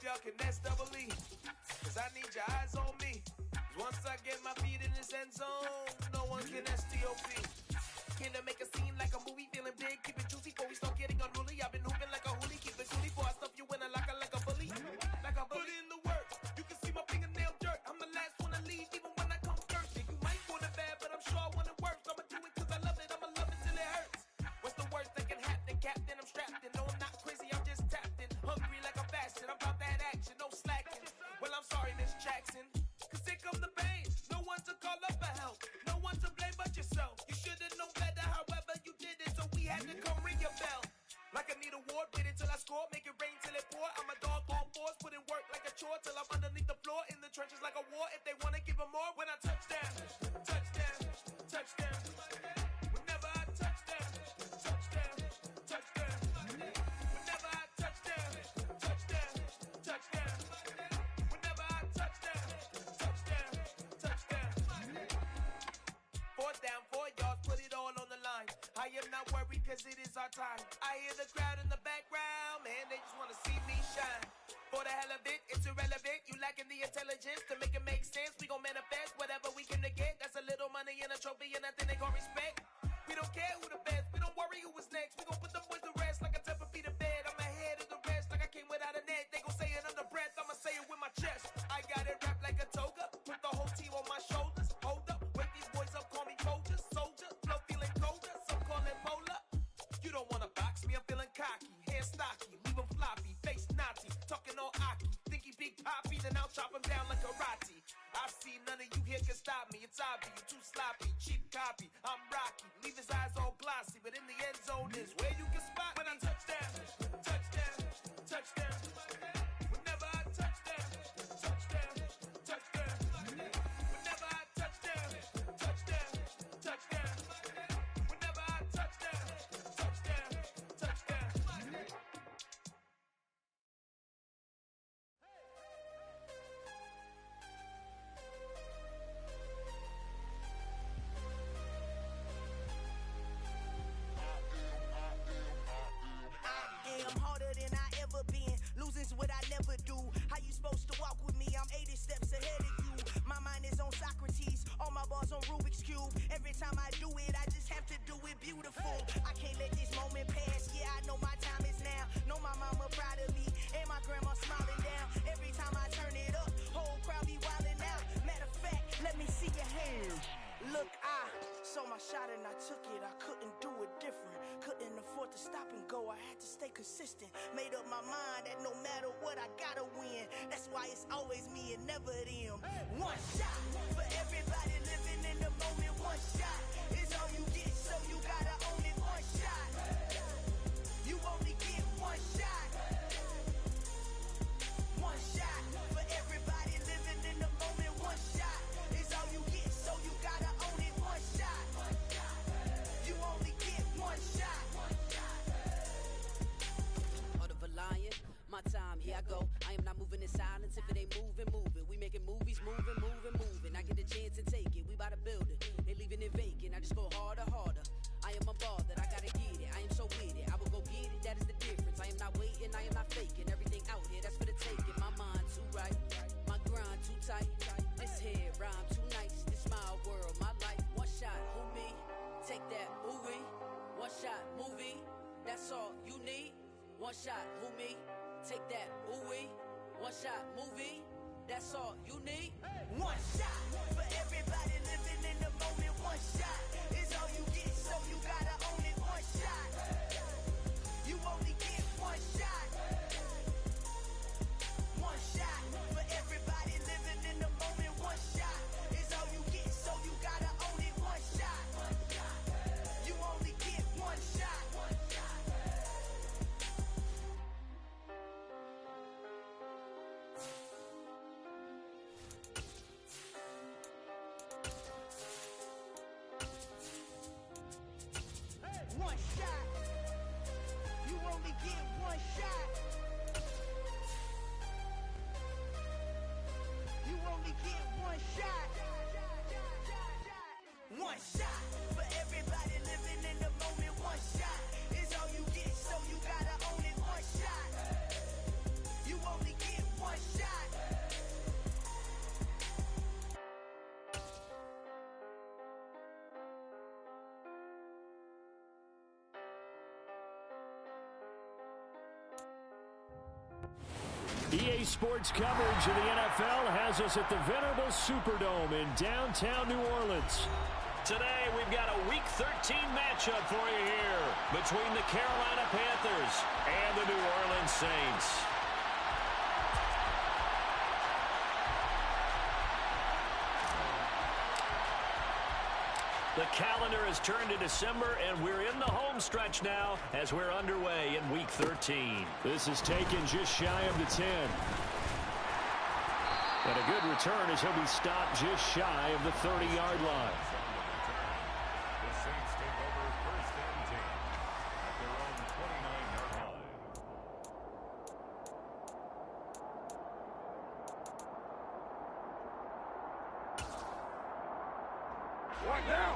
y'all can SWE. Cause I need your eyes on me. Once I get my feet in this end zone, no one can STOP. Can to make a scene like a movie, feeling big, keep it juicy before we start getting unruly. I've been hooping like a hoolie, keep it coolie before I stuff you in a locker like a bully. Like a bully. Put in the work, you can see my fingernail dirt. I'm the last one to leave, even when I come first. Yeah, you might want it bad, but I'm sure I want it worse. I'ma do it cause I love it, I'ma love it till it hurts. What's the worst that can happen, Captain? I'm strapped in, no I'm not crazy, I'm just tapped in. Hungry like I'm fasting, I'm about that action, no slacking. Well, I'm sorry, Miss Jackson, cause here come the pain. No one to call up for help, no one to blame but yourself. You should've known better, however you did it, so we had to come ring your bell. Like I need a ward, wait until I score, make it rain till it pour. I'm a dog on fours, put in work like a chore till I'm underneath the floor, in the trenches like a war. If they wanna give them more, when I touch down, touchdown, touchdown. Whenever I touch down, touchdown, touchdown. Whenever I touch down, touchdown, touchdown. Whenever I touch down, touchdown, touchdown. 4th down, 4 yards, put it all on the line. I am not worried cause it is our time. I hear the crowd in the background, man, they just wanna see me shine. For the hell of it, it's irrelevant. You lacking the intelligence to make it make sense. We gon' manifest whatever we can to get. That's a little money and a trophy and nothing they gon' respect. We don't care who the best, we don't worry who was next. We gon' put them boys to rest like a temper feet of bed. I'm ahead of the rest like I came without a net. They gon' say it under breath, I'ma say it with my chest. I got it wrapped like a toga, put the whole team on my shoulders. Hold up, wake these boys up, call me soldier, soldier. Flow feeling colder, some call it polar. You don't wanna box me, I'm feeling cocky. Hair stocky, leave him floppy, face naughty. Talking all aki, think he big poppy, then I'll chop him down like karate. I see none of you here can stop me. It's obvious, you too sloppy, cheap copy. I'm Rocky, leave his eyes all glossy, but in the end zone is where you can spot when I touchdown, touchdown, touchdown. Whenever I touchdown, touchdown, touchdown. Whenever I touchdown, touchdown, touchdown. Whenever I touchdown, touchdown, touchdown. I'm harder than I ever been. Losing's what I never do. How you supposed to walk with me? I'm 80 steps ahead of you. My mind is on Socrates, all my bars on Rubik's Cube. Every time I do it, I just have to do it beautiful. I can't let this moment pass. Yeah, I know my time is now. Know my mama proud of me, and my grandma smiling down. Every time I turn it up, whole crowd be wildin' out. Matter of fact, let me see your hands. Look, I saw my shot and I took it. I couldn't do it different. Couldn't afford to stop and go. I had to stay consistent. Made up my mind that no matter what, I gotta win. That's why it's always me and never them. One shot for everybody living in the moment. One shot is all you get, so you gotta own it. One shot. You only get one shot. One shot for everybody living in the moment. One shot is all you get, so you gotta own it. One shot. You only get one shot. Heart of a lion, my time, here I go. I am not moving in silence. If it ain't moving, move it. We making movies, moving, moving, moving. I get a chance to take it. We bout to build it. They leaving it vacant. I just go harder, harder. I am a ball that I gotta get it. I am so with it. I will go get it. That is the difference. I am not waiting. I am not faking. Everything out here, that's for the taking. My mind too right. My grind too tight. This here rhyme too nice. This my world, my life. One shot, who me? Take that, ooh-wee. One shot, movie. That's all you need. One shot, who me? Take that, ooh-wee. One shot, movie. That's all you need. One shot for everybody living in the moment. One shot is all you get, so you gotta own it. One shot. You only get one shot. One shot for everybody living in the moment. One shot is all you get, so you gotta own it. One shot. You only get one shot. EA Sports coverage of the NFL has us at the venerable Superdome in downtown New Orleans. Today, we've got a Week 13 matchup for you here between the Carolina Panthers and the New Orleans Saints. The calendar has turned to December, and we're in the home stretch now as we're underway in Week 13. This is taken just shy of the 10. And a good return as he'll be stopped just shy of the 30-yard line. The Saints take over first and 10 at their own 29-yard line. What now?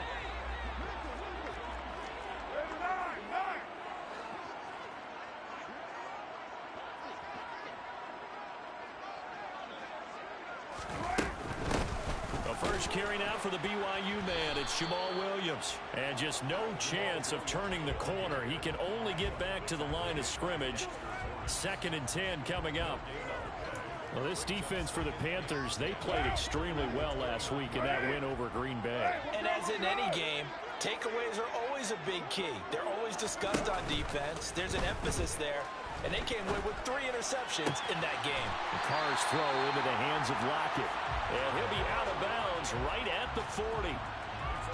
First carry now for the BYU man. It's Jamal Williams. And just no chance of turning the corner. He can only get back to the line of scrimmage. 2nd and 10 coming up. Well, this defense for the Panthers, they played extremely well last week in that win over Green Bay. And as in any game, takeaways are always a big key. They're always discussed on defense. There's an emphasis there. And they came away with 3 interceptions in that game. The Carr's throw into the hands of Lockett. And he'll be out of bounds right at the 40.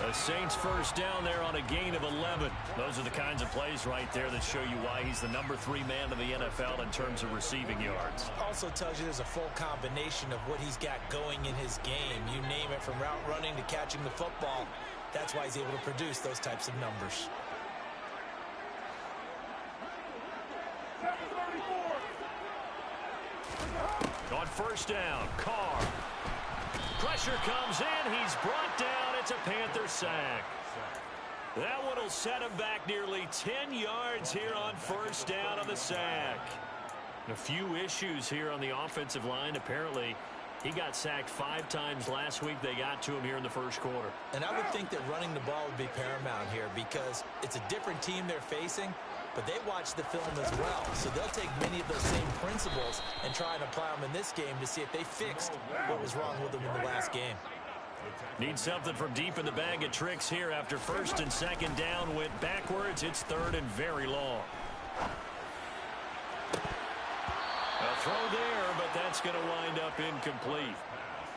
The Saints first down there on a gain of 11. Those are the kinds of plays right there that show you why he's the number 3 man in the NFL in terms of receiving yards. Also tells you there's a full combination of what he's got going in his game. You name it, from route running to catching the football. That's why he's able to produce those types of numbers. On first down, Carr. Pressure comes in. He's brought down. It's a Panther sack. That one will set him back nearly 10 yards here on first down on the sack. A few issues here on the offensive line. Apparently, he got sacked 5 times last week. They got to him here in the first quarter. And I would think that running the ball would be paramount here because it's a different team they're facing, but they watch the film as well. So they'll take many of those same principles and try and apply them in this game to see if they fixed what was wrong with them in the last game. Need something from deep in the bag of tricks here after first and second down went backwards. It's 3rd and very long. A throw there, but that's going to wind up incomplete.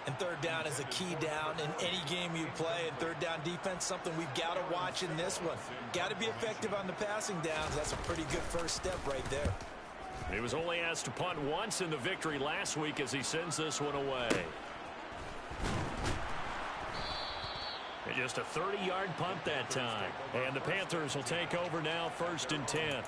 And 3rd down is a key down in any game you play. And 3rd down defense, something we've got to watch in this one. Got to be effective on the passing downs. That's a pretty good first step right there. He was only asked to punt once in the victory last week as he sends this one away. And just a 30-yard punt that time. And the Panthers will take over now, 1st and 10.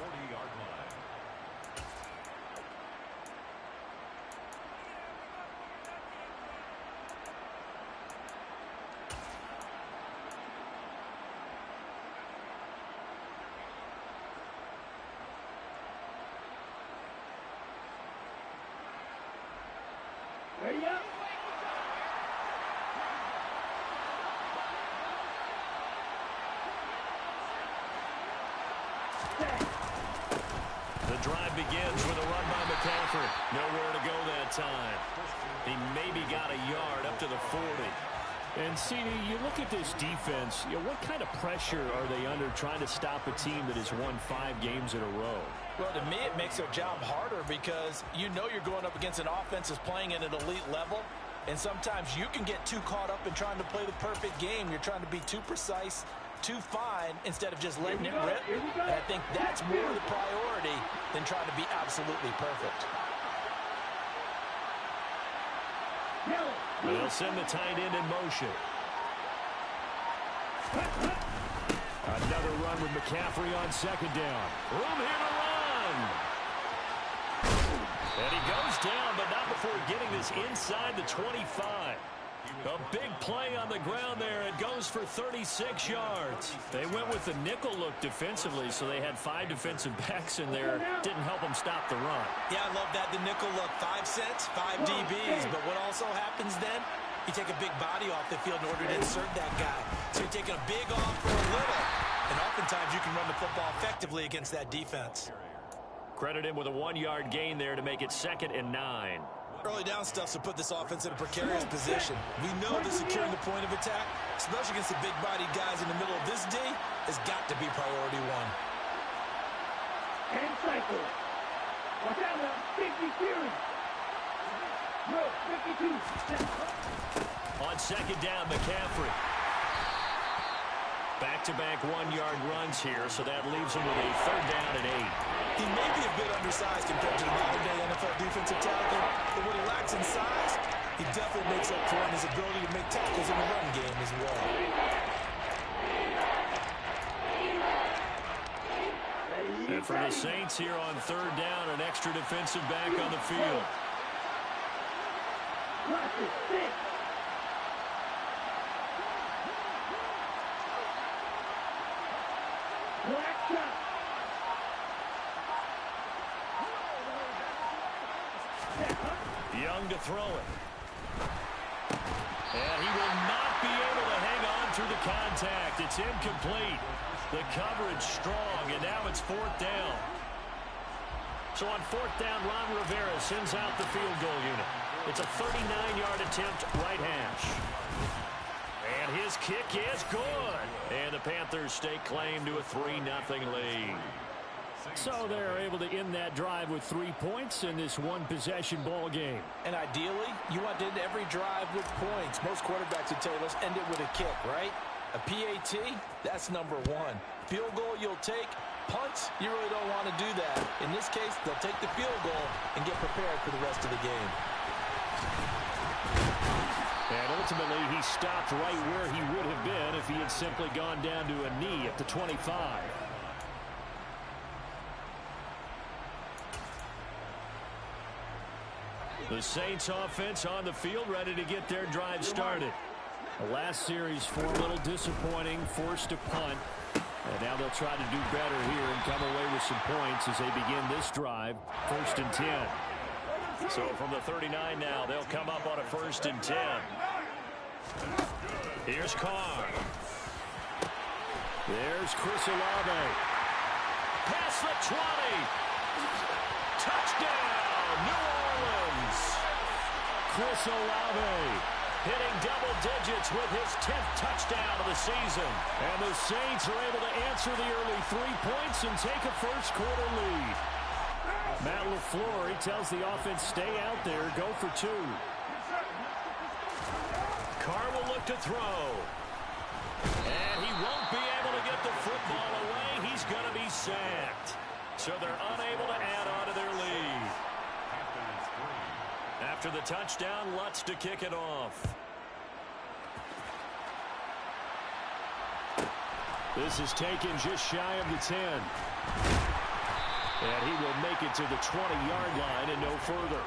The drive begins with a run by McCaffrey. Nowhere to go that time. He maybe got a yard up to the 40. And, CD, you look at this defense, what kind of pressure are they under trying to stop a team that has won 5 games in a row? Well, to me, it makes their job harder because you know you're going up against an offense that's playing at an elite level. And sometimes you can get too caught up in trying to play the perfect game. You're trying to be too precise, too fine, instead of just letting it rip. And I think that's more the priority than trying to be absolutely perfect. They'll send the tight end in motion. Another run with McCaffrey on 2nd down. Room here to run. And he goes down, but not before getting this inside the 25. A big play on the ground there. It goes for 36 yards. They went with the nickel look defensively, so they had 5 defensive backs in there. Didn't help them stop the run. Yeah, I love that, the nickel look. 5 cents, 5 DBs. But what also happens then, you take a big body off the field in order to insert that guy. So you're taking a big off for a little. And oftentimes you can run the football effectively against that defense. Credit him with a 1-yard gain there to make it 2nd and 9. Early down stuff to put this offense in a precarious position. We know that securing the point of attack, especially against the big-bodied guys in the middle of this D, has got to be priority one. And cycle. Watch out now. 50 series. No, 52. On 2nd down, McCaffrey. Back-to-back 1-yard runs here, so that leaves him with a 3rd down and 8. He may be a bit undersized compared to the modern-day NFL defensive tackle, but what he lacks in size, he definitely makes up for in his ability to make tackles in the run game as well. And for the Saints here on 3rd down, an extra defensive back on the field. Young to throw it. And he will not be able to hang on through the contact. It's incomplete. The coverage strong, and now it's 4th down. So on 4th down, Ron Rivera sends out the field goal unit. It's a 39-yard attempt, right hash. And his kick is good. And the Panthers stake claim to a 3-0 lead. So they're able to end that drive with 3 points in this one-possession ball game. And ideally, you want to end every drive with points. Most quarterbacks would tell you, let's end it with a kick, right? A PAT, that's number 1. Field goal you'll take. Punts, you really don't want to do that. In this case, they'll take the field goal and get prepared for the rest of the game. And ultimately, he stopped right where he would have been if he had simply gone down to a knee at the 25. The Saints offense on the field, ready to get their drive started. The last series, 4 a little disappointing, forced to punt. And now they'll try to do better here and come away with some points as they begin this drive, 1st and 10. So from the 39 now, they'll come up on a 1st and 10. Here's Carr. There's Chris Olave. Past the 20. Touchdown, New Orleans. Chris Olave hitting double digits with his 10th touchdown of the season. And the Saints are able to answer the early 3 points and take a first-quarter lead. Matt LaFleur, he tells the offense, stay out there, go for 2. Carr will look to throw. And he won't be able to get the football away. He's going to be sacked. So they're unable to add on to their lead. After the touchdown, Lutz to kick it off. This is taken just shy of the 10. And he will make it to the 20-yard line and no further.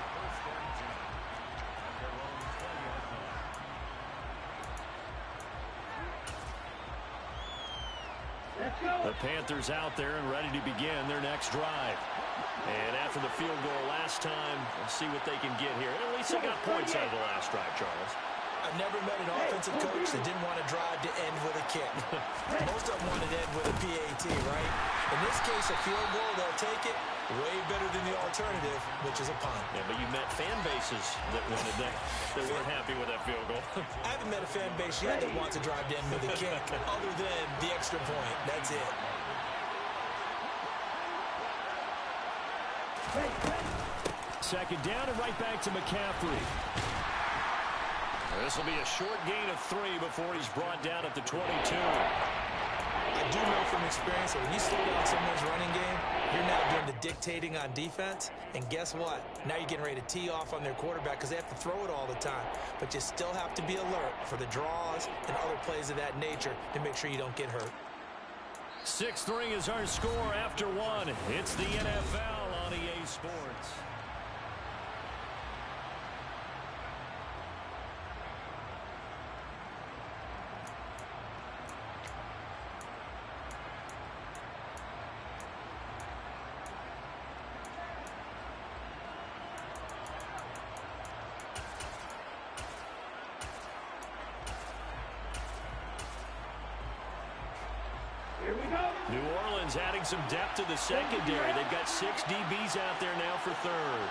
The Panthers out there and ready to begin their next drive. And after the field goal last time, we'll see what they can get here. At least they got points out of the last drive, Charles. I've never met an offensive coach that didn't want to drive to end with a kick. Most of them wanted to end with a PAT, right? In this case, a field goal, they'll take it. Way better than the alternative, which is a punt. Yeah, but you met fan bases that wanted that. They weren't happy with that field goal. I haven't met a fan base yet that wants to drive to end with a kick, other than the extra point. That's it. Second down and right back to McCaffrey. This will be a short gain of 3 before he's brought down at the 22. I do know from experience that when you slow down someone's running game, you're now doing the dictating on defense. And guess what? Now you're getting ready to tee off on their quarterback because they have to throw it all the time. But you still have to be alert for the draws and other plays of that nature to make sure you don't get hurt. 6-3 is our score after 1. It's the NFL on EA Sports. is adding some depth to the secondary. They've got 6 DBs out there now for third.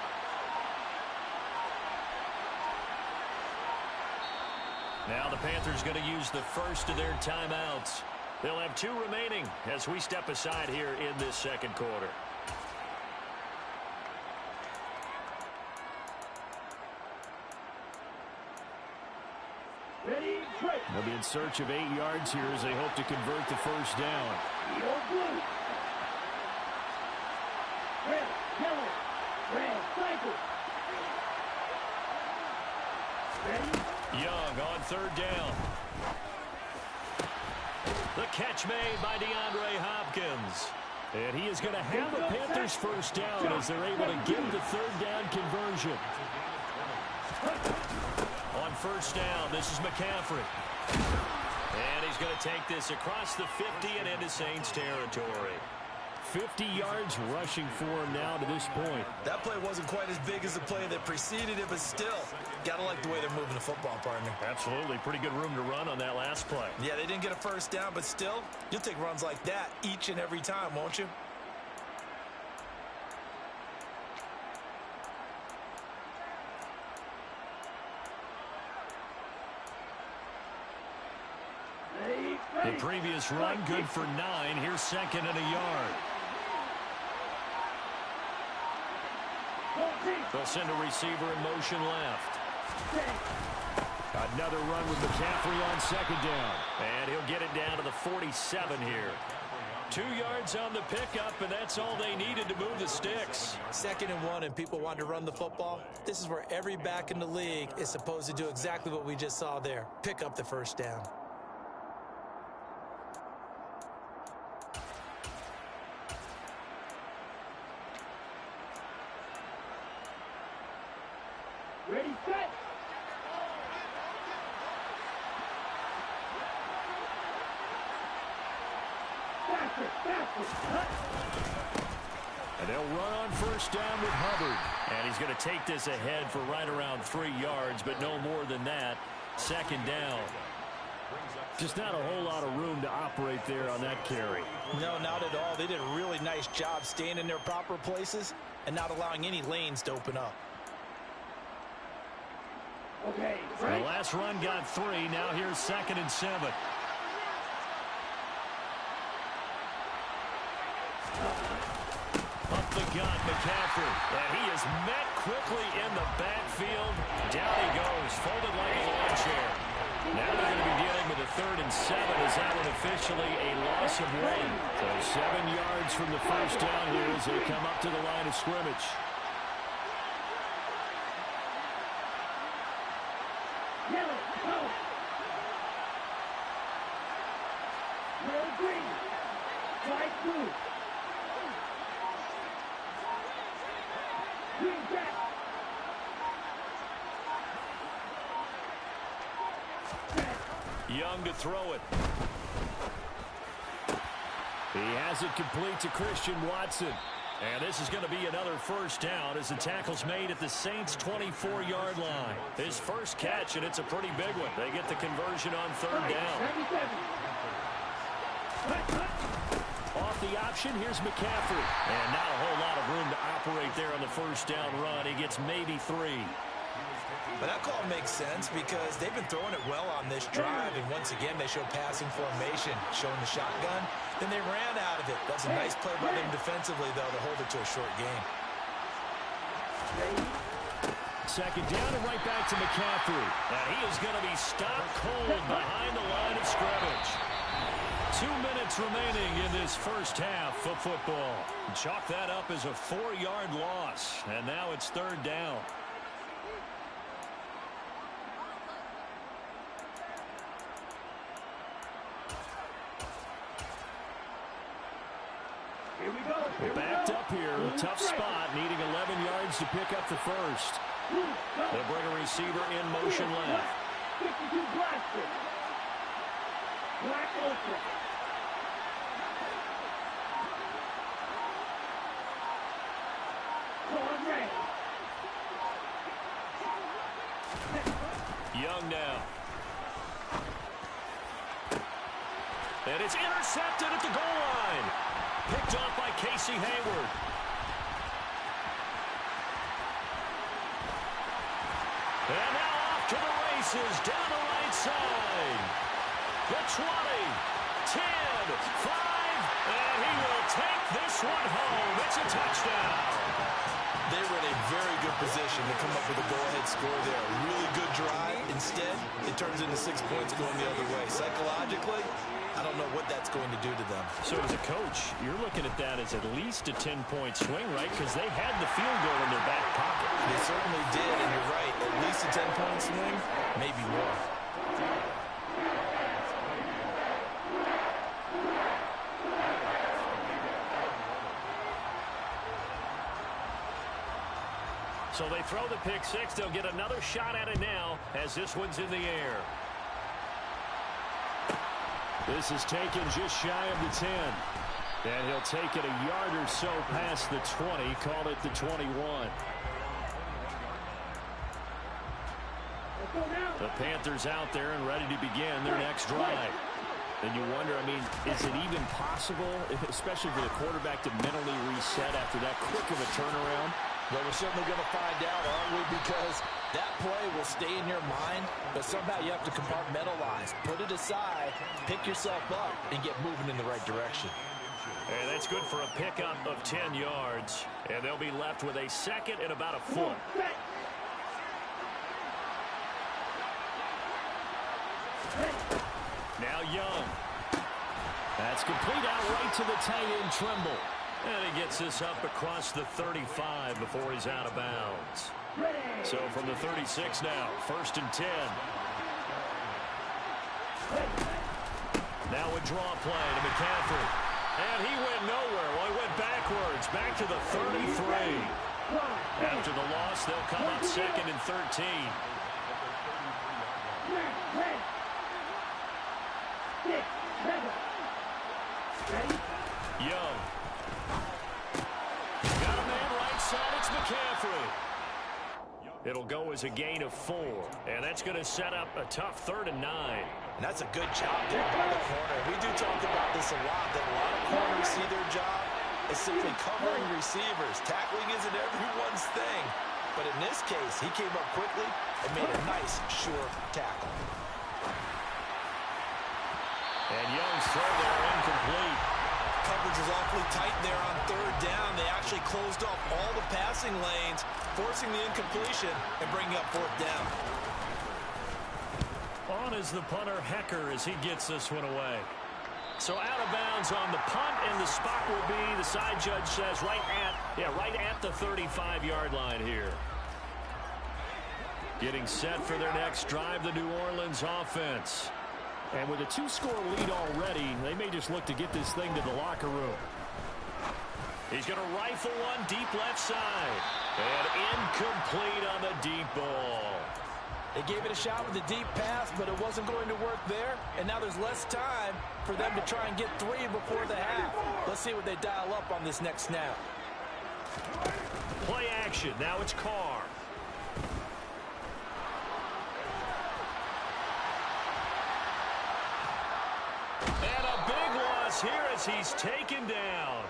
Now the Panthers going to use the first of their timeouts. They'll have 2 remaining as we step aside here in this second quarter. They'll be in search of 8 yards here as they hope to convert the first down. Red, yellow, red, cycle. Ready? Young on third down. The catch made by DeAndre Hopkins. And he is going to have a Panthers first down as they're able to get the third down conversion. On first down, this is McCaffrey. And he's going to take this across the 50 and into Saints territory. 50 yards rushing for him now to this point. That play wasn't quite as big as the play that preceded it, but still, got to like the way they're moving the football, partner. Absolutely. Pretty good room to run on that last play. Yeah, they didn't get a first down, but still, you'll take runs like that each and every time, won't you? The previous run, good for 9. Here's second and a yard. They'll send a receiver in motion left. Another run with McCaffrey on second down. And he'll get it down to the 47 here. 2 yards on the pickup, and that's all they needed to move the sticks. 2nd and 1, and people want to run the football. This is where every back in the league is supposed to do exactly what we just saw there. Pick up the first down. Ready, set. Faster, faster. And they'll run on first down with Hubbard. And he's going to take this ahead for right around 3 yards, but no more than that. Second down. Just not a whole lot of room to operate there on that carry. No, not at all. They did a really nice job staying in their proper places and not allowing any lanes to open up. Okay, The last run got 3. Now here's 2nd and 7. Up the gut, McCaffrey. And he is met quickly in the backfield. Down he goes, folded like a lawn chair. Now they're going to be dealing with a 3rd and 7 as that one officially a loss of 1. So 7 yards from the first down here as they come up to the line of scrimmage. yellow, go. Red, green. White, blue. Green, back. Young to throw it. He has it complete to Christian Watson. And this is going to be another first down as the tackle's made at the Saints' 24-yard line. His first catch, and it's a pretty big one. They get the conversion on 3rd down. 77. Off the option, here's McCaffrey. And not a whole lot of room to operate there on the first down run. He gets maybe 3. But that call makes sense because they've been throwing it well on this drive, and once again they show passing formation, showing the shotgun. Then they ran out of it. That's a nice play by them defensively, though, to hold it to a short game. Second down and right back to McCaffrey. And he is going to be stopped cold behind the line of scrimmage. 2 minutes remaining in this first half of football. Chalk that up as a 4-yard loss, and now it's 3rd down. Backed up here, tough spot, needing 11 yards to pick up the first. They'll bring a receiver in motion left. 52 blaster. Black ultra. Corn red. Young now. And it's intercepted at the goal line. Picked off by Casey Hayward. And now off to the races down the right side. The 20, 10, 5, and he will take this one home. It's a touchdown. They were in a very good position to come up with a go-ahead score there. A really good drive. Instead, it turns into 6 points going the other way. Psychologically, I don't know what that's going to do to them. So as a coach, you're looking at that as at least a 10-point swing, right? Because they had the field goal in their back pocket. They certainly did, and you're right. At least a 10-point swing, maybe more. So they throw the pick six. They'll get another shot at it now as this one's in the air. This is taken just shy of the 10. And he'll take it a yard or so past the 20. Call it the 21. The Panthers out there and ready to begin their next drive. And you wonder, I mean, is it even possible, especially for the quarterback, to mentally reset after that quick of a turnaround? Well, we're certainly going to find out, aren't we? Because that play will stay in your mind, but somehow you have to compartmentalize. Put it aside, pick yourself up, and get moving in the right direction. And that's good for a pickup of 10 yards. And they'll be left with a second and about a foot. Now Young. That's complete out right to the tight end, Trimble. And he gets this up across the 35 before he's out of bounds. So from the 36 now, 1st and 10. Now a draw play to McCaffrey. And he went nowhere. Well, he went backwards, back to the 33. After the loss, they'll come up 2nd and 13. Young. Got a man right side. It's McCaffrey. It'll go as a gain of 4. And that's going to set up a tough 3rd and 9. And that's a good job there by the corner. We do talk about this a lot, that a lot of corners see their job as simply covering receivers. Tackling isn't everyone's thing. But in this case, he came up quickly and made a nice, sure tackle. And Young's throw there incomplete. Coverage was awfully tight there on 3rd down. They actually closed off all the passing lanes, forcing the incompletion and bringing up 4th down. On is the punter, Hecker, as he gets this one away. So out of bounds on the punt, and the spot will be, the side judge says, right at the 35-yard line here. Getting set for their next drive, the New Orleans offense. And with a 2-score lead already, they may just look to get this thing to the locker room. He's going to rifle one deep left side. And incomplete on the deep ball. They gave it a shot with a deep pass, but it wasn't going to work there. And now there's less time for them to try and get 3 before the half. Let's see what they dial up on this next snap. Play action. Now it's Carr. And a big loss here as he's taken down.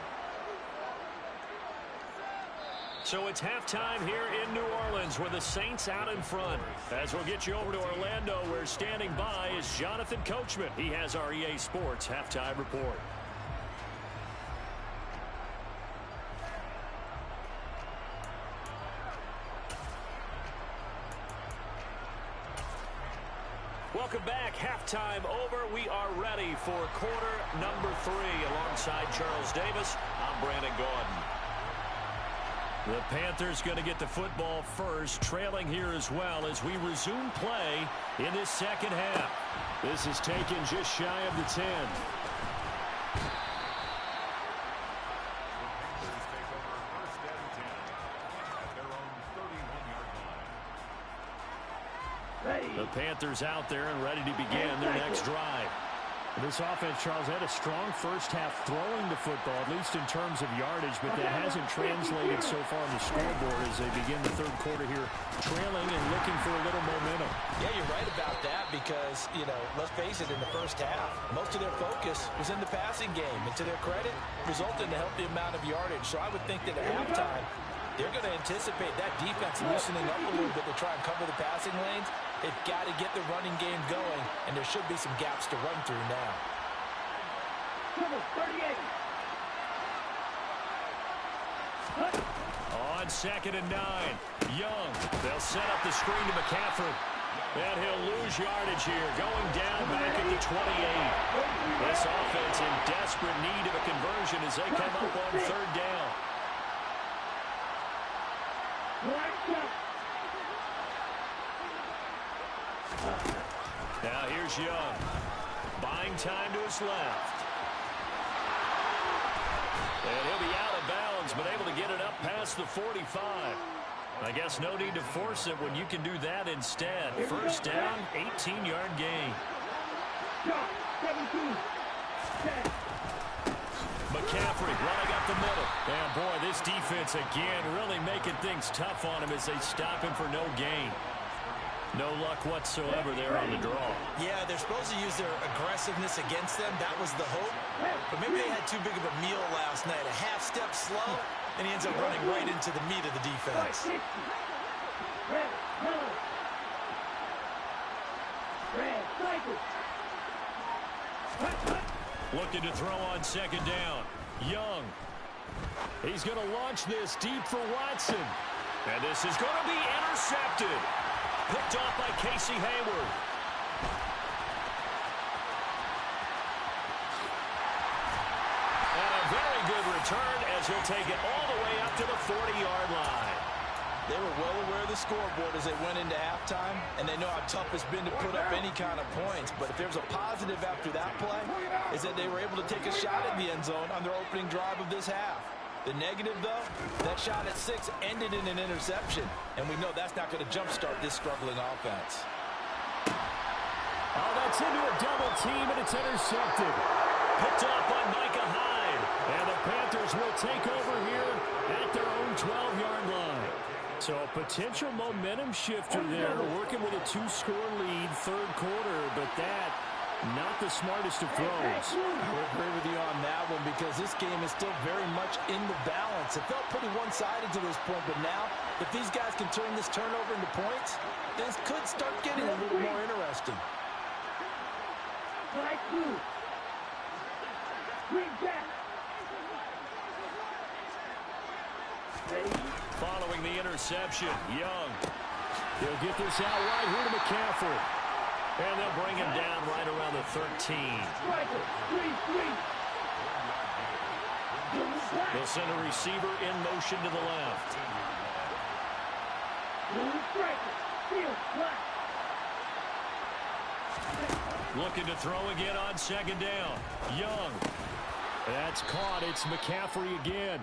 So it's halftime here in New Orleans with the Saints out in front. As we'll get you over to Orlando, where standing by is Jonathan Coachman. He has our EA Sports halftime report. Welcome back. Halftime over. We are ready for quarter number 3. Alongside Charles Davis, I'm Brandon Gaudin. The Panthers going to get the football first, trailing here as well as we resume play in this second half. This is taken just shy of the 10. The Panthers out there and ready to begin their next drive. This offense, Charles, had a strong first half throwing the football, at least in terms of yardage, but that hasn't translated so far on the scoreboard as they begin the third quarter here, trailing and looking for a little momentum. Yeah, you're right about that because, let's face it, in the first half, most of their focus was in the passing game. And to their credit, resulted in a healthy amount of yardage. So I would think that at halftime, they're going to anticipate that defense loosening up a little bit to try and cover the passing lanes. They've got to get the running game going, and there should be some gaps to run through now. Number 38. On 2nd and 9, Young. They'll set up the screen to McCaffrey. And he'll lose yardage here, going down back at the 28. This offense in desperate need of a conversion as they come up on 3rd down. Now here's Young. Buying time to his left. And he'll be out of bounds, but able to get it up past the 45. I guess no need to force it when you can do that instead. First down, 18-yard gain. McCaffrey running up the middle. And boy, this defense again really making things tough on him as they stop him for no gain. No luck whatsoever there on the draw. Yeah, they're supposed to use their aggressiveness against them. That was the hope. But maybe they had too big of a meal last night. A half step slow, and he ends up running right into the meat of the defense. Looking to throw on 2nd down. Young. He's going to launch this deep for Watson. And this is going to be intercepted. Picked off by Casey Hayward. And a very good return as he'll take it all the way up to the 40-yard line. They were well aware of the scoreboard as they went into halftime, and they know how tough it's been to put up any kind of points. But if there's a positive after that play, is that they were able to take a shot at the end zone on their opening drive of this half. The negative, though, that shot at 6 ended in an interception, and we know that's not going to jumpstart this struggling offense. Oh, that's into a double team, and it's intercepted. Picked off by Micah Hyde. And the Panthers will take over here at their own 12-yard line. So a potential momentum shifter there, working with a 2-score lead, third quarter, but that not the smartest of throws. I would agree with you on that one because this game is still very much in the balance. It felt pretty one-sided to this point, but now if these guys can turn this turnover into points, things could start getting a little more interesting. Following the interception, Young. He'll get this out right here to McCaffrey. And they'll bring him down right around the 13. They'll send a receiver in motion to the left. Looking to throw again on 2nd down. Young. That's caught. It's McCaffrey again.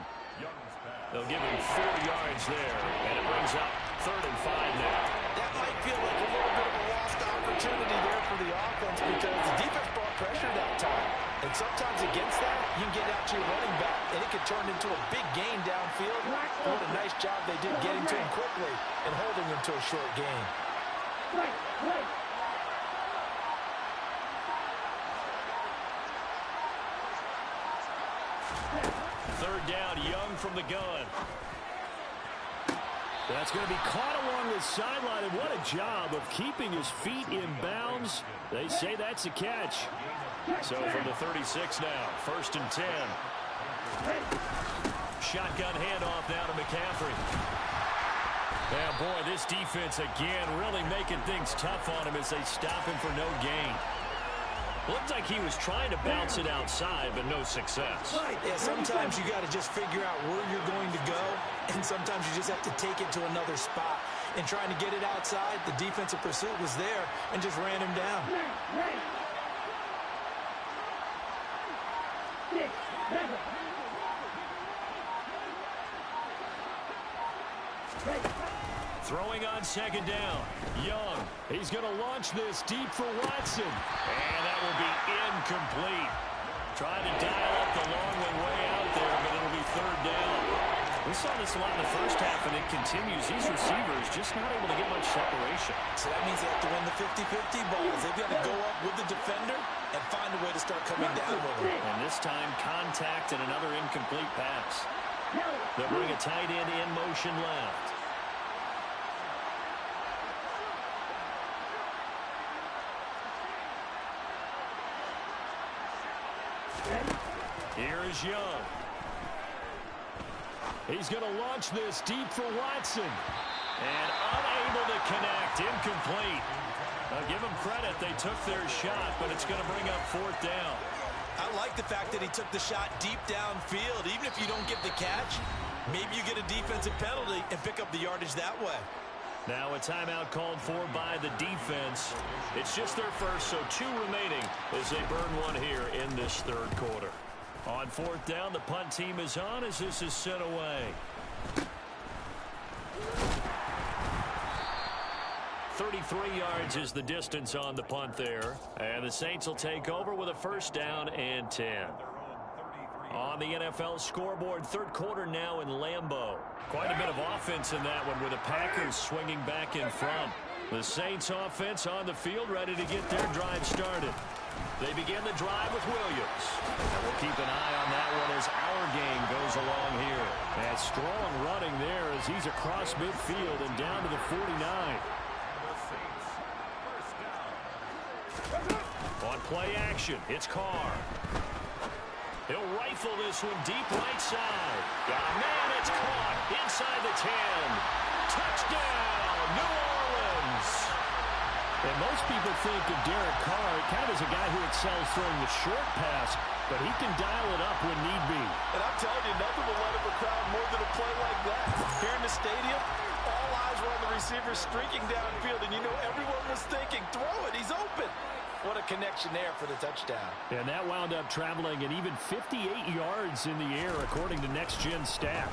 They'll give him 4 yards there. And it brings up 3rd and 5 now. That might feel like a little bit of a lost opportunity there for the offense because the defense brought pressure that time. And sometimes against that, you can get out to your running back, and it could turn into a big gain downfield. What a nice job they did getting to him quickly and holding him to a short gain. Third down, Young from the gun. That's going to be caught along the sideline, and what a job of keeping his feet in bounds. They say that's a catch. So from the 36 now, 1st and 10. Shotgun handoff now to McCaffrey. Yeah, boy, this defense again really making things tough on him as they stop him for no gain. Looked like he was trying to bounce it outside, but no success. Yeah, sometimes you got to just figure out where you're going to go, and sometimes you just have to take it to another spot. And trying to get it outside, the defensive pursuit was there and just ran him down. Throwing on second down. Young. He's going to launch this deep for Watson. And that will be incomplete. Trying to dial up the long one way out there, but it'll be third down. We saw this a lot in the first half, and it continues. These receivers just not able to get much separation. So that means they have to win the 50-50 balls. They've got to go up with the defender and find a way to start coming down with him. And this time, contact and another incomplete pass. They'll bring a tight end in motion left. Here is Young. He's going to launch this deep for Watson. And unable to connect. Incomplete. Give them credit. They took their shot, but it's going to bring up fourth down. I like the fact that he took the shot deep downfield. Even if you don't get the catch, maybe you get a defensive penalty and pick up the yardage that way. Now a timeout called for by the defense. It's just their first, so 2 remaining as they burn one here in this third quarter. On fourth down, the punt team is on as this is sent away. 33 yards is the distance on the punt there. And the Saints will take over with a first down and 10. On the NFL scoreboard, third quarter now in Lambeau. Quite a bit of offense in that one with the Packers swinging back in front. The Saints offense on the field ready to get their drive started. They begin the drive with Williams. And we'll keep an eye on that one as our game goes along here. And strong running there as he's across midfield and down to the 49. On play action, it's Carr. He'll rifle this one deep right side. Got a man, it's caught inside the 10. Touchdown, New Orleans. And most people think of Derek Carr kind of as a guy who excels throwing the short pass, but he can dial it up when need be. And I'm telling you, nothing will light up a crowd more than a play like that. Here in the stadium, all eyes were on the receiver streaking downfield, and you know everyone was thinking, throw it, he's open. What a connection there for the touchdown. And that wound up traveling an even 58 yards in the air, according to Next Gen stats.